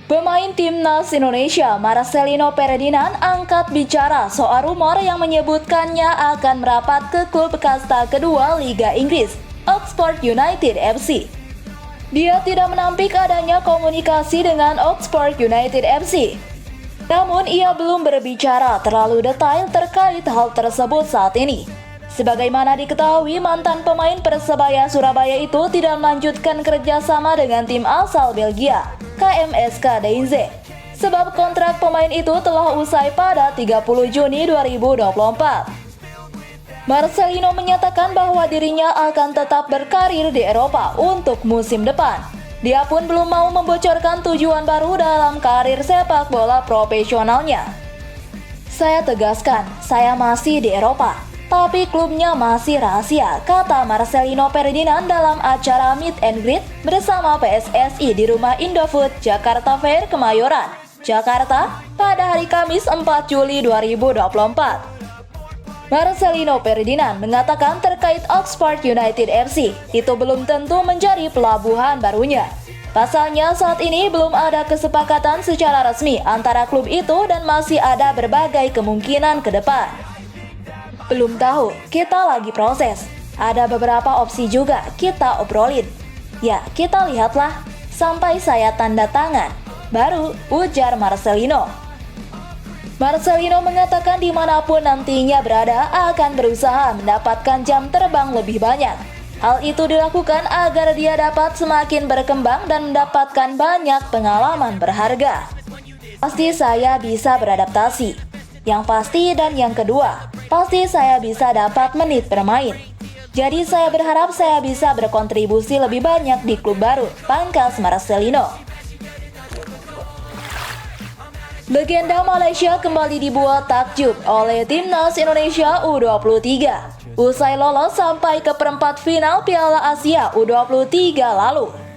Pemain timnas Indonesia Marcelino Ferdinand angkat bicara soal rumor yang menyebutkannya akan merapat ke klub kasta kedua Liga Inggris, Oxford United FC. Dia tidak menampik adanya komunikasi dengan Oxford United FC. Namun ia belum berbicara terlalu detail terkait hal tersebut saat ini. Sebagaimana diketahui, mantan pemain Persebaya Surabaya itu tidak melanjutkan kerjasama dengan tim asal Belgia, KMSK DZ. Sebab kontrak pemain itu telah usai pada 30 Juni 2024. Marcelino menyatakan bahwa dirinya akan tetap berkarir di Eropa untuk musim depan. Dia pun belum mau membocorkan tujuan baru dalam karir sepak bola profesionalnya. Saya tegaskan, saya masih di Eropa, tapi klubnya masih rahasia, kata Marcelino Ferdinand dalam acara Meet and Greet bersama PSSI di Rumah Indofood Jakarta Fair Kemayoran, Jakarta pada hari Kamis 4 Juli 2024. Marcelino Ferdinand mengatakan terkait Oxford United FC, itu belum tentu menjadi pelabuhan barunya. Pasalnya saat ini belum ada kesepakatan secara resmi antara klub itu dan masih ada berbagai kemungkinan ke depan. Belum tahu, kita lagi proses. Ada beberapa opsi juga kita obrolin. Ya, kita lihatlah sampai saya tanda tangan. Baru, ujar Marcelino. Marcelino mengatakan dimanapun nantinya berada akan berusaha mendapatkan jam terbang lebih banyak. Hal itu dilakukan agar dia dapat semakin berkembang dan mendapatkan banyak pengalaman berharga. Pasti saya bisa beradaptasi. Yang pasti dan yang kedua, pasti saya bisa dapat menit bermain. Jadi saya berharap saya bisa berkontribusi lebih banyak di klub baru, pangkas Marcelino. Legenda Malaysia kembali dibuat takjub oleh Timnas Indonesia U23 usai lolos sampai ke perempat final Piala Asia U23 lalu.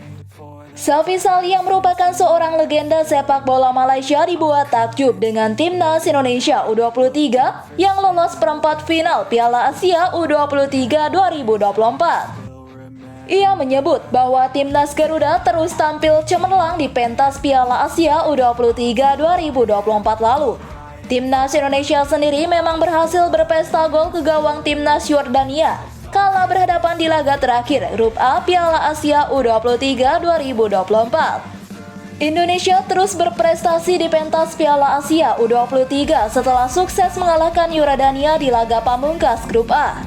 Selvi Sali yang merupakan seorang legenda sepak bola Malaysia dibuat takjub dengan Timnas Indonesia U23 yang lolos perempat final Piala Asia U23 2024. Ia menyebut bahwa Timnas Garuda terus tampil cemerlang di pentas Piala Asia U23 2024 lalu. Timnas Indonesia sendiri memang berhasil berpesta gol ke gawang Timnas Yordania kala berhadapan di laga terakhir Grup A Piala Asia U23 2024. Indonesia terus berprestasi di pentas Piala Asia U23 setelah sukses mengalahkan Yordania di laga pamungkas Grup A.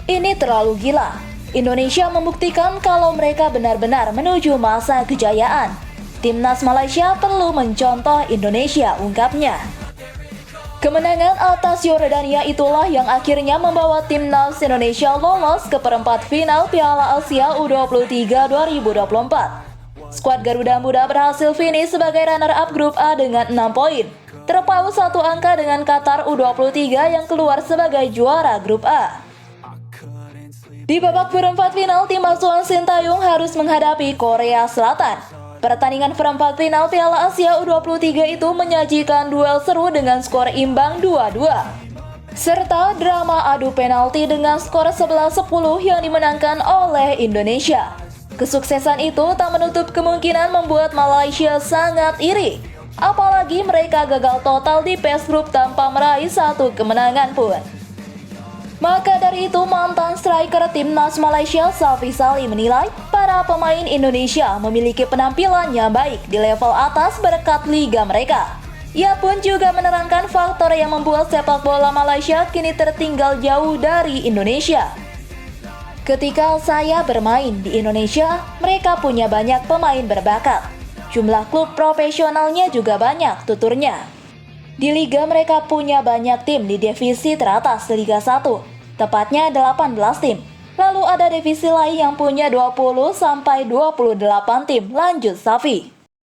Ini terlalu gila. Indonesia membuktikan kalau mereka benar-benar menuju masa kejayaan. Timnas Malaysia perlu mencontoh Indonesia, ungkapnya. Kemenangan atas Yordania itulah yang akhirnya membawa Timnas Indonesia lolos ke perempat final Piala Asia U23 2024. Skuad Garuda Muda berhasil finish sebagai runner-up Grup A dengan 6 poin. Terpaut satu angka dengan Qatar U23 yang keluar sebagai juara Grup A. Di babak perempat final, tim asuhan Sintayong harus menghadapi Korea Selatan. Pertandingan perempat final Piala Asia U23 itu menyajikan duel seru dengan skor imbang 2-2. Serta drama adu penalti dengan skor 11-10 yang dimenangkan oleh Indonesia. Kesuksesan itu tak menutup kemungkinan membuat Malaysia sangat iri. Apalagi mereka gagal total di PES Group tanpa meraih satu kemenangan pun. Maka dari itu, mantan striker Timnas Malaysia Selvi Sali menilai para pemain Indonesia memiliki penampilan yang baik di level atas berkat liga mereka. Ia pun juga menerangkan faktor yang membuat sepak bola Malaysia kini tertinggal jauh dari Indonesia. Ketika saya bermain di Indonesia, mereka punya banyak pemain berbakat. Jumlah klub profesionalnya juga banyak, tuturnya. Di liga mereka punya banyak tim di divisi teratas Liga 1, tepatnya 18 tim. Lalu ada divisi lain yang punya 20-28 tim, lanjut Safi.